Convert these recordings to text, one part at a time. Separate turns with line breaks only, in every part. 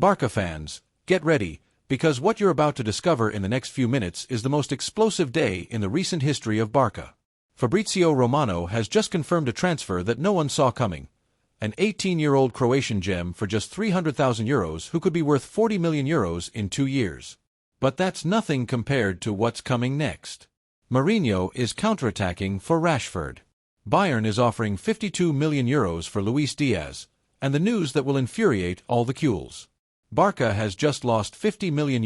Barça fans, get ready, because what you're about to discover in the next few minutes is the most explosive day in the recent history of Barça. Fabrizio Romano has just confirmed a transfer that no one saw coming. An 18-year-old Croatian gem for just €300,000 who could be worth €40 million in 2 years. But that's nothing compared to what's coming next. Mourinho is counterattacking for Rashford. Bayern is offering €52 million for Diaz, and the news that will infuriate all the Kules. Barça has just lost €50 million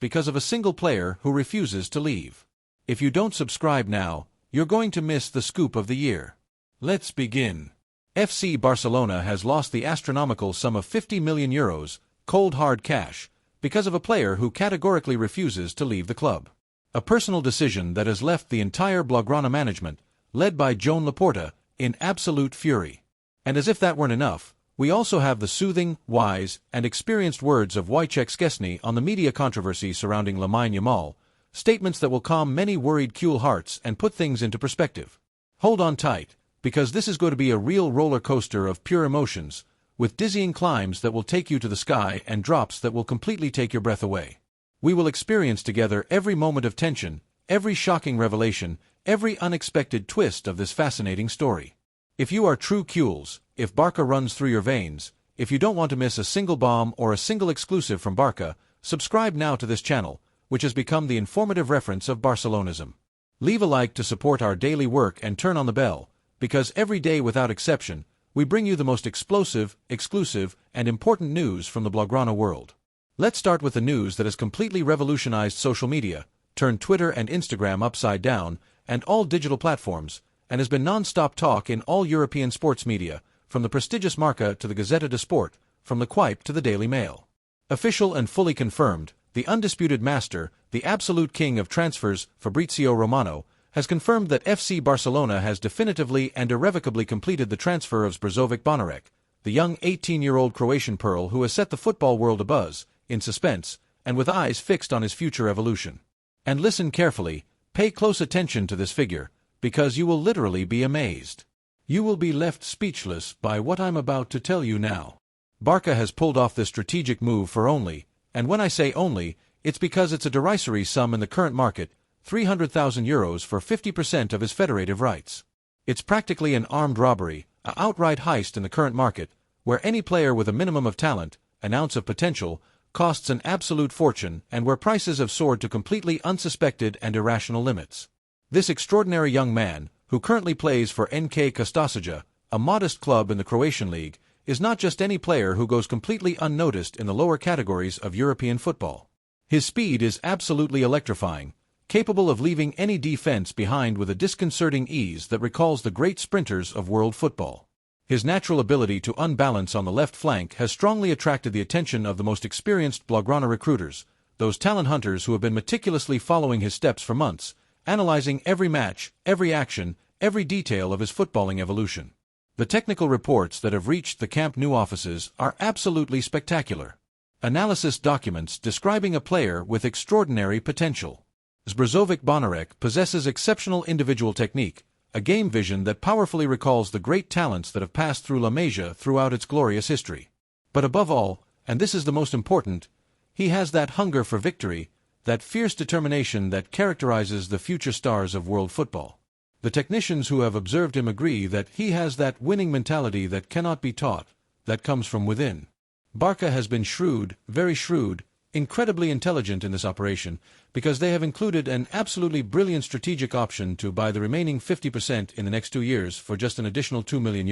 because of a single player who refuses to leave. If you don't subscribe now, you're going to miss the scoop of the year. Let's begin. FC Barcelona has lost the astronomical sum of €50 million, cold hard cash, because of a player who categorically refuses to leave the club. A personal decision that has left the entire Blaugrana management, led by Joan Laporta, in absolute fury. And as if that weren't enough, we also have the soothing, wise, and experienced words of Wojciech Szczesny on the media controversy surrounding LAMINE YAMAL, statements that will calm many worried Kule hearts and put things into perspective. Hold on tight, because this is going to be a real roller coaster of pure emotions, with dizzying climbs that will take you to the sky and drops that will completely take your breath away. We will experience together every moment of tension, every shocking revelation, every unexpected twist of this fascinating story. If you are true Kules, if Barça runs through your veins, if you don't want to miss a single bomb or a single exclusive from Barça, subscribe now to this channel, which has become the informative reference of Barcelonism. Leave a like to support our daily work and turn on the bell, because every day without exception, we bring you the most explosive, exclusive, and important news from the Blaugrana world. Let's start with the news that has completely revolutionized social media, turned Twitter and Instagram upside down, and all digital platforms, and has been non-stop talk in all European sports media, from the prestigious Marca to the Gazzetta de Sport, from the Quipe to the Daily Mail. Official and fully confirmed, the undisputed master, the absolute king of transfers, Fabrizio Romano, has confirmed that FC Barcelona has definitively and irrevocably completed the transfer of Barça, the young 18-year-old Croatian pearl who has set the football world abuzz, in suspense, and with eyes fixed on his future evolution. And listen carefully, pay close attention to this figure, because you will literally be amazed. You will be left speechless by what I'm about to tell you now. Barça has pulled off this strategic move for only, and when I say only, it's because it's a derisory sum in the current market, €300,000 for 50% of his federative rights. It's practically an armed robbery, an outright heist in the current market, where any player with a minimum of talent, an ounce of potential, costs an absolute fortune and where prices have soared to completely unsuspected and irrational limits. This extraordinary young man, who currently plays for NK Kostasaja, a modest club in the Croatian league, is not just any player who goes completely unnoticed in the lower categories of European football. His speed is absolutely electrifying, capable of leaving any defense behind with a disconcerting ease that recalls the great sprinters of world football. His natural ability to unbalance on the left flank has strongly attracted the attention of the most experienced Blaugrana recruiters, those talent hunters who have been meticulously following his steps for months, analyzing every match, every action, every detail of his footballing evolution. The technical reports that have reached the Camp Nou offices are absolutely spectacular. Analysis documents describing a player with extraordinary potential. Barça possesses exceptional individual technique, a game vision that powerfully recalls the great talents that have passed through La Masia throughout its glorious history. But above all, and this is the most important, he has that hunger for victory, that fierce determination that characterizes the future stars of world football. The technicians who have observed him agree that he has that winning mentality that cannot be taught, that comes from within. Barça has been shrewd, very shrewd, incredibly intelligent in this operation, because they have included an absolutely brilliant strategic option to buy the remaining 50% in the next 2 years for just an additional €2 million.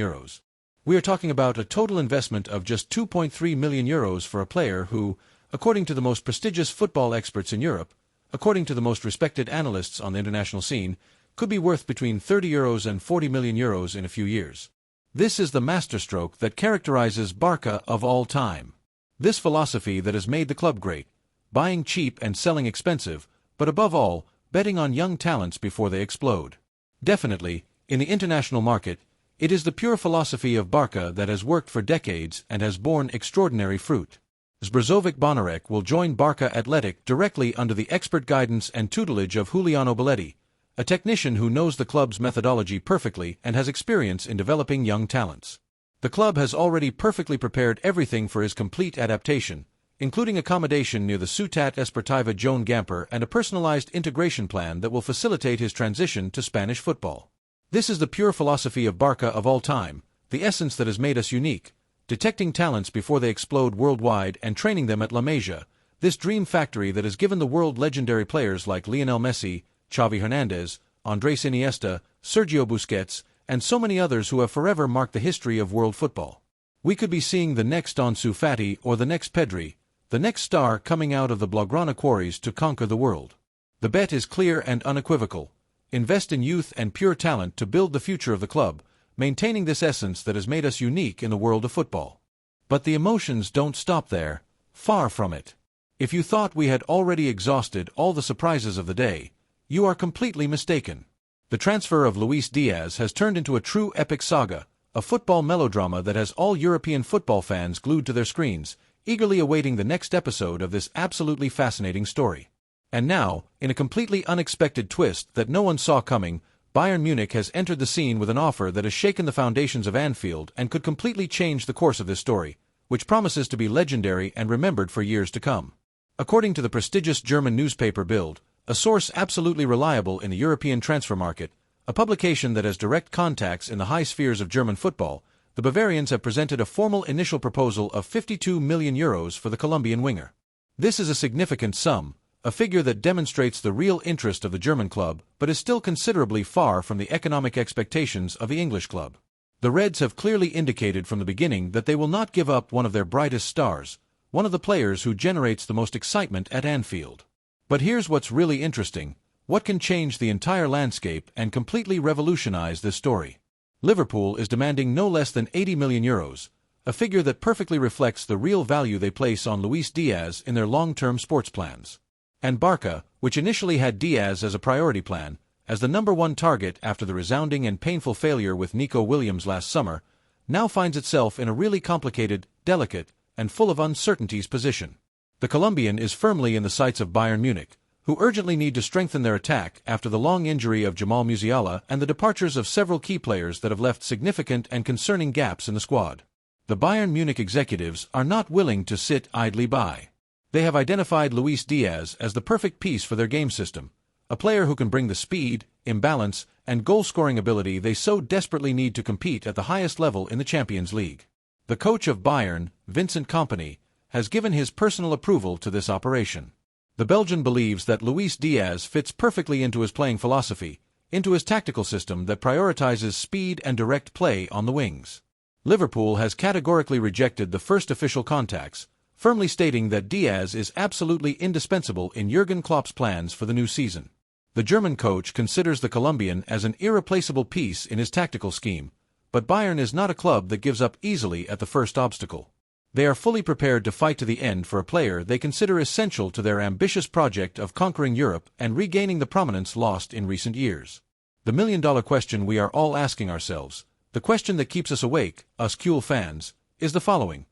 We are talking about a total investment of just €2.3 million for a player who, according to the most prestigious football experts in Europe, according to the most respected analysts on the international scene, could be worth between €30 and €40 million in a few years. This is the masterstroke that characterizes Barça of all time. This philosophy that has made the club great, buying cheap and selling expensive, but above all, betting on young talents before they explode. Definitely, in the international market, it is the pure philosophy of Barça that has worked for decades and has borne extraordinary fruit. Barça will join Barça Athletic directly under the expert guidance and tutelage of Giuliano Belletti, a technician who knows the club's methodology perfectly and has experience in developing young talents. The club has already perfectly prepared everything for his complete adaptation, including accommodation near the Ciutat Esportiva Joan Gamper and a personalized integration plan that will facilitate his transition to Spanish football. This is the pure philosophy of Barça of all time, the essence that has made us unique, detecting talents before they explode worldwide and training them at La Masia, this dream factory that has given the world legendary players like Lionel Messi, Xavi Hernandez, Andrés Iniesta, Sergio Busquets, and so many others who have forever marked the history of world football. We could be seeing the next Ansu Fati or the next Pedri, the next star coming out of the Blaugrana quarries to conquer the world. The bet is clear and unequivocal. Invest in youth and pure talent to build the future of the club, maintaining this essence that has made us unique in the world of football. But the emotions don't stop there, far from it. If you thought we had already exhausted all the surprises of the day, you are completely mistaken. The transfer of Luis Diaz has turned into a true epic saga, a football melodrama that has all European football fans glued to their screens, eagerly awaiting the next episode of this absolutely fascinating story. And now, in a completely unexpected twist that no one saw coming, Bayern Munich has entered the scene with an offer that has shaken the foundations of Anfield and could completely change the course of this story, which promises to be legendary and remembered for years to come. According to the prestigious German newspaper Bild, a source absolutely reliable in the European transfer market, a publication that has direct contacts in the high spheres of German football, the Bavarians have presented a formal initial proposal of €52 million for the Colombian winger. This is a significant sum, a figure that demonstrates the real interest of the German club, but is still considerably far from the economic expectations of the English club. The Reds have clearly indicated from the beginning that they will not give up one of their brightest stars, one of the players who generates the most excitement at Anfield. But here's what's really interesting: what can change the entire landscape and completely revolutionize this story? Liverpool is demanding no less than €80 million, a figure that perfectly reflects the real value they place on Luis Diaz in their long-term sports plans. And Barça, which initially had Diaz as a priority plan, as the number one target after the resounding and painful failure with Nico Williams last summer, now finds itself in a really complicated, delicate, and full of uncertainties position. The Colombian is firmly in the sights of Bayern Munich, who urgently need to strengthen their attack after the long injury of Jamal Musiala and the departures of several key players that have left significant and concerning gaps in the squad. The Bayern Munich executives are not willing to sit idly by. They have identified Luis Diaz as the perfect piece for their game system, a player who can bring the speed, imbalance, and goal-scoring ability they so desperately need to compete at the highest level in the Champions League. The coach of Bayern, Vincent Kompany, has given his personal approval to this operation. The Belgian believes that Luis Diaz fits perfectly into his playing philosophy, into his tactical system that prioritizes speed and direct play on the wings. Liverpool has categorically rejected the first official contacts, firmly stating that Diaz is absolutely indispensable in Jurgen Klopp's plans for the new season. The German coach considers the Colombian as an irreplaceable piece in his tactical scheme, but Bayern is not a club that gives up easily at the first obstacle. They are fully prepared to fight to the end for a player they consider essential to their ambitious project of conquering Europe and regaining the prominence lost in recent years. The million-dollar question we are all asking ourselves, the question that keeps us awake, us Kuhl fans, is the following.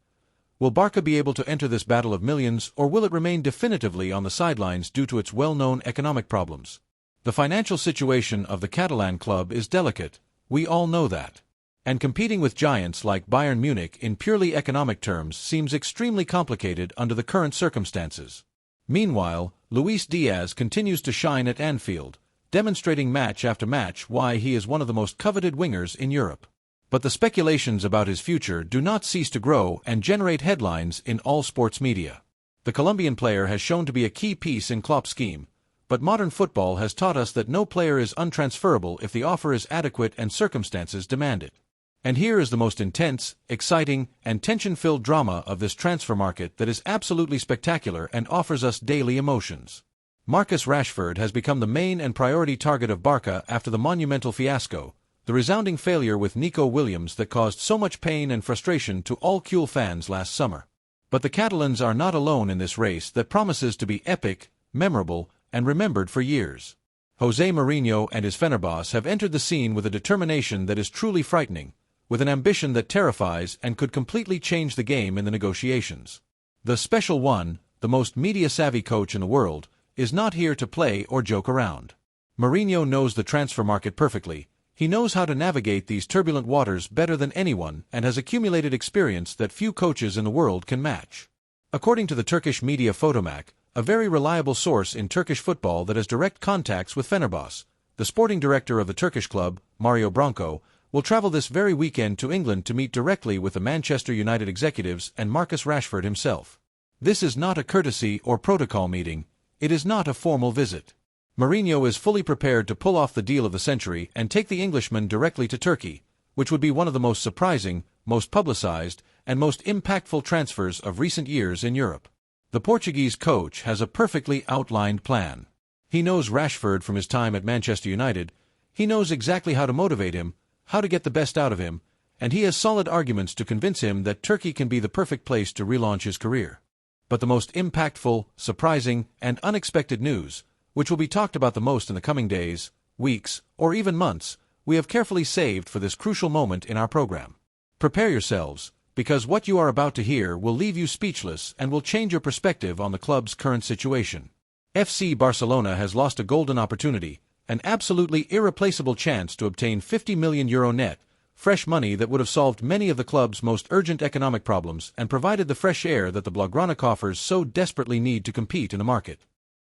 Will Barça be able to enter this battle of millions, or will it remain definitively on the sidelines due to its well-known economic problems? The financial situation of the Catalan club is delicate, we all know that. And competing with giants like Bayern Munich in purely economic terms seems extremely complicated under the current circumstances. Meanwhile, Luis Diaz continues to shine at Anfield, demonstrating match after match why he is one of the most coveted wingers in Europe. But the speculations about his future do not cease to grow and generate headlines in all sports media. The Colombian player has shown to be a key piece in Klopp's scheme, but modern football has taught us that no player is untransferable if the offer is adequate and circumstances demand it. And here is the most intense, exciting, and tension-filled drama of this transfer market that is absolutely spectacular and offers us daily emotions. Marcus Rashford has become the main and priority target of Barça after the monumental fiasco, the resounding failure with Nico Williams that caused so much pain and frustration to all Kuhl fans last summer. But the Catalans are not alone in this race that promises to be epic, memorable, and remembered for years. Jose Mourinho and his Fenerbahce have entered the scene with a determination that is truly frightening, with an ambition that terrifies and could completely change the game in the negotiations. The special one, the most media-savvy coach in the world, is not here to play or joke around. Mourinho knows the transfer market perfectly. He knows how to navigate these turbulent waters better than anyone and has accumulated experience that few coaches in the world can match. According to the Turkish media Fotomak, a very reliable source in Turkish football that has direct contacts with Fenerbahçe, the sporting director of the Turkish club, Mario Branco, will travel this very weekend to England to meet directly with the Manchester United executives and Marcus Rashford himself. This is not a courtesy or protocol meeting, it is not a formal visit. Mourinho is fully prepared to pull off the deal of the century and take the Englishman directly to Turkey, which would be one of the most surprising, most publicized, and most impactful transfers of recent years in Europe. The Portuguese coach has a perfectly outlined plan. He knows Rashford from his time at Manchester United, he knows exactly how to motivate him, how to get the best out of him, and he has solid arguments to convince him that Turkey can be the perfect place to relaunch his career. But the most impactful, surprising, and unexpected news, which will be talked about the most in the coming days, weeks, or even months, we have carefully saved for this crucial moment in our program. Prepare yourselves, because what you are about to hear will leave you speechless and will change your perspective on the club's current situation. FC Barcelona has lost a golden opportunity, an absolutely irreplaceable chance to obtain €50 million net, fresh money that would have solved many of the club's most urgent economic problems and provided the fresh air that the Blaugrana coffers so desperately need to compete in the market.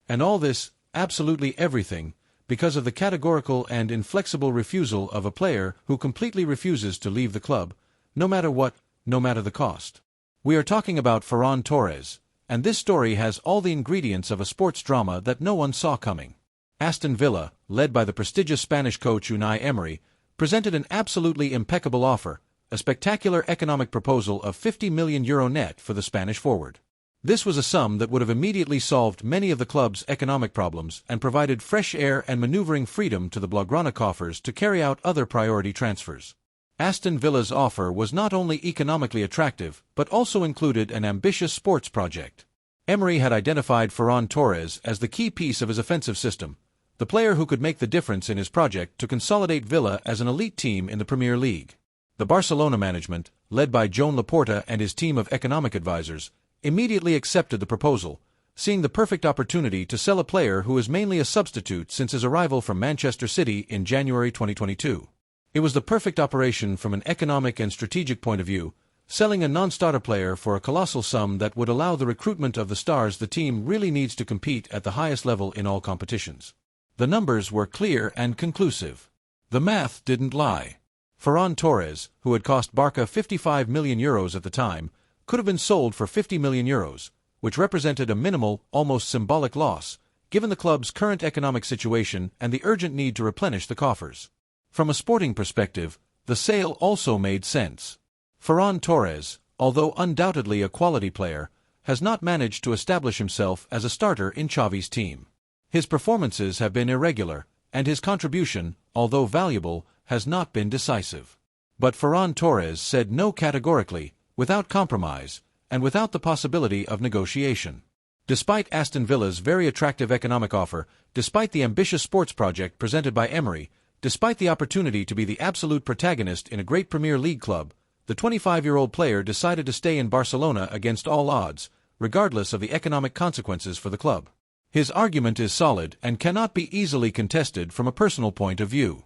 And all this, absolutely everything, because of the categorical and inflexible refusal of a player who completely refuses to leave the club, no matter what, no matter the cost. We are talking about Ferran Torres, and this story has all the ingredients of a sports drama that no one saw coming. Aston Villa, led by the prestigious Spanish coach Unai Emery, presented an absolutely impeccable offer, a spectacular economic proposal of €50 million net for the Spanish forward. This was a sum that would have immediately solved many of the club's economic problems and provided fresh air and maneuvering freedom to the Blaugrana coffers to carry out other priority transfers. Aston Villa's offer was not only economically attractive, but also included an ambitious sports project. Emery had identified Ferran Torres as the key piece of his offensive system, the player who could make the difference in his project to consolidate Villa as an elite team in the Premier League. The Barcelona management, led by Joan Laporta and his team of economic advisors, immediately accepted the proposal, seeing the perfect opportunity to sell a player who is mainly a substitute since his arrival from Manchester City in January 2022. It was the perfect operation from an economic and strategic point of view, selling a non-starter player for a colossal sum that would allow the recruitment of the stars the team really needs to compete at the highest level in all competitions. The numbers were clear and conclusive. The math didn't lie. Ferran Torres, who had cost Barça €55 million at the time, could have been sold for €50 million, which represented a minimal, almost symbolic loss, given the club's current economic situation and the urgent need to replenish the coffers. From a sporting perspective, the sale also made sense. Ferran Torres, although undoubtedly a quality player, has not managed to establish himself as a starter in Xavi's team. His performances have been irregular, and his contribution, although valuable, has not been decisive. But Ferran Torres said no categorically, without compromise, and without the possibility of negotiation. Despite Aston Villa's very attractive economic offer, despite the ambitious sports project presented by Emery, despite the opportunity to be the absolute protagonist in a great Premier League club, the 25-year-old player decided to stay in Barcelona against all odds, regardless of the economic consequences for the club. His argument is solid and cannot be easily contested from a personal point of view.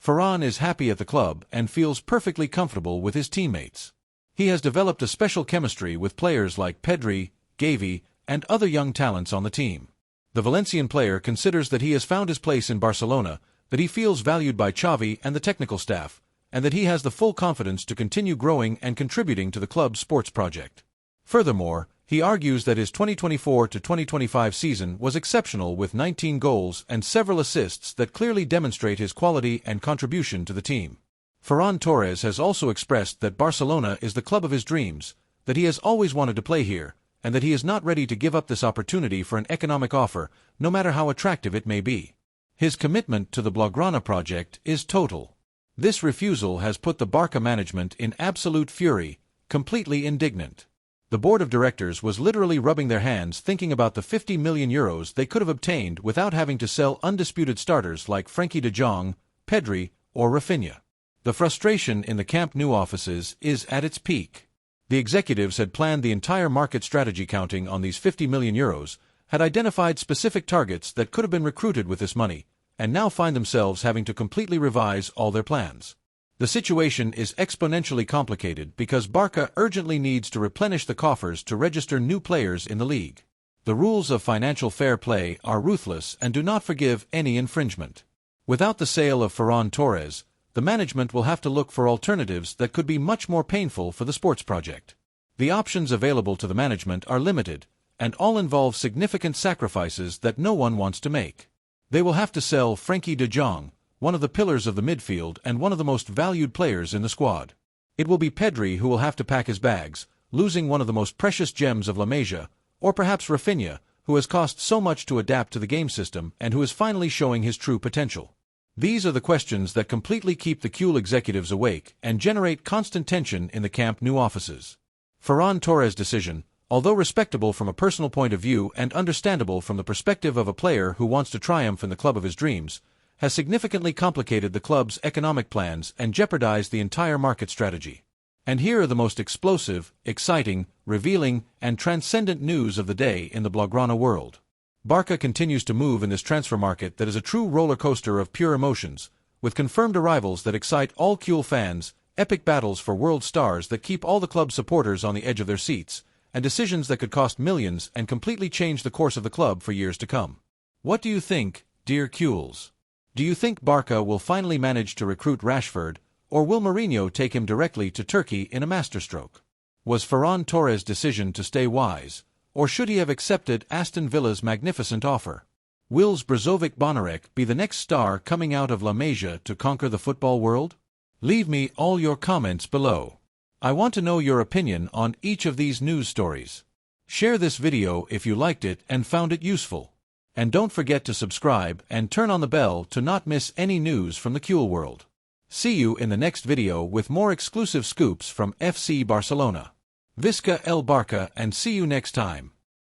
Ferran is happy at the club and feels perfectly comfortable with his teammates. He has developed a special chemistry with players like PEDRI, GAVI, and other young talents on the team. The Valencian player considers that he has found his place in Barcelona, that he feels valued by Xavi and the technical staff, and that he has the full confidence to continue growing and contributing to the club's sports project. Furthermore, he argues that his 2024 to 2025 season was exceptional with 19 goals and several assists that clearly demonstrate his quality and contribution to the team. Ferran Torres has also expressed that Barcelona is the club of his dreams, that he has always wanted to play here, and that he is not ready to give up this opportunity for an economic offer, no matter how attractive it may be. His commitment to the Blaugrana project is total. This refusal has put the Barça management in absolute fury, completely indignant. The board of directors was literally rubbing their hands thinking about the €50 million they could have obtained without having to sell undisputed starters like Frenkie de Jong, PEDRI, or Rafinha. The frustration in the Camp Nou offices is at its peak. The executives had planned the entire market strategy counting on these €50 million, had identified specific targets that could have been recruited with this money, and now find themselves having to completely revise all their plans. The situation is exponentially complicated because Barça urgently needs to replenish the coffers to register new players in the league. The rules of financial fair play are ruthless and do not forgive any infringement. Without the sale of Ferran Torres, the management will have to look for alternatives that could be much more painful for the sports project. The options available to the management are limited, and all involve significant sacrifices that no one wants to make. They will have to sell Frenkie de Jong, one of the pillars of the midfield and one of the most valued players in the squad. It will be Pedri who will have to pack his bags, losing one of the most precious gems of LAMINE, or perhaps Rafinha, who has cost so much to adapt to the game system and who is finally showing his true potential. These are the questions that completely keep the CUL executives awake and generate constant tension in the Camp Nou offices. Ferran Torres' decision, although respectable from a personal point of view and understandable from the perspective of a player who wants to triumph in the club of his dreams, has significantly complicated the club's economic plans and jeopardized the entire market strategy. And here are the most explosive, exciting, revealing, and transcendent news of the day in the Blaugrana world. Barça continues to move in this transfer market that is a true roller coaster of pure emotions, with confirmed arrivals that excite all CUL fans, epic battles for world stars that keep all the club supporters on the edge of their seats, and decisions that could cost millions and completely change the course of the club for years to come. What do you think, dear CULs? Do you think Barça will finally manage to recruit Rashford, or will Mourinho take him directly to Turkey in a masterstroke? Was Ferran Torres' decision to stay wise, or should he have accepted Aston Villa's magnificent offer? Will Brzovic Bonarek be the next star coming out of LAMINE to conquer the football world? Leave me all your comments below. I want to know your opinion on each of these news stories. Share this video if you liked it and found it useful. And don't forget to subscribe and turn on the bell to not miss any news from the CUL world. See you in the next video with more exclusive scoops from FC Barcelona. Visca el Barça and see you next time.